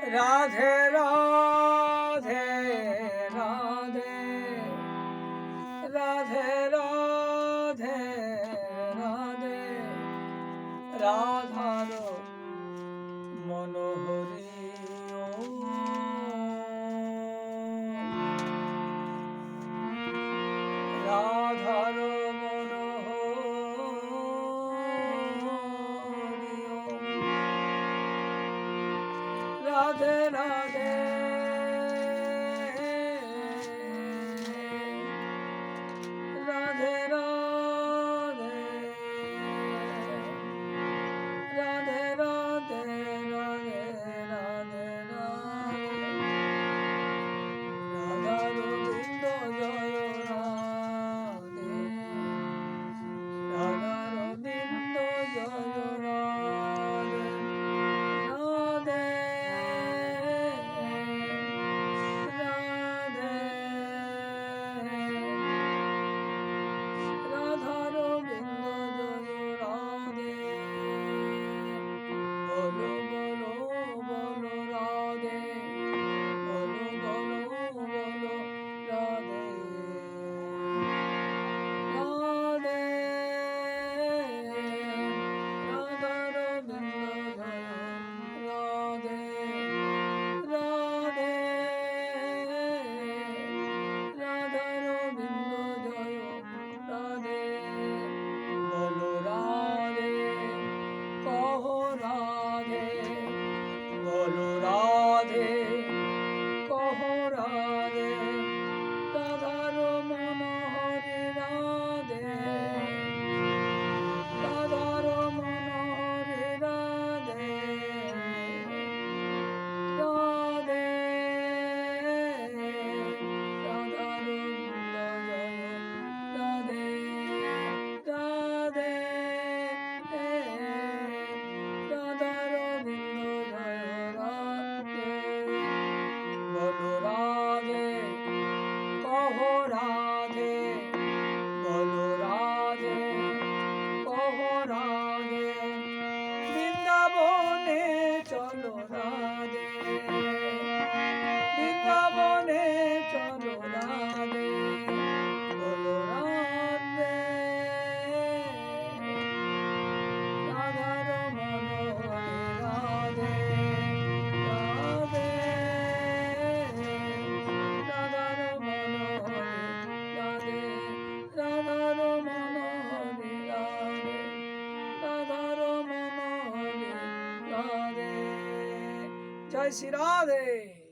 রাধে রাধে রাধে রাধে রাধে রাধে রাধার মনোহরি রাধার রাধে রাধে রাধে রাধে রাধে রাধে রাধে রাধে রাধা গোবিন্দ জয় রাধে রাধা গোবিন্দ জয় রাধে রাধে বলো রাধে কহ রাধে রাধার মনোহরি রাধে রাধার মনোহরি রাধে রাধে রাধার রাধে রাধে রাধার বলো রাধে কহ রাধে বলো রাধে কহ রাধে বৃন্দাবনে চলো রাধে বৃন্দাবনে চলো রাধে বলো রাধে রাধার মনোহরি রাধে जय श्री राधे।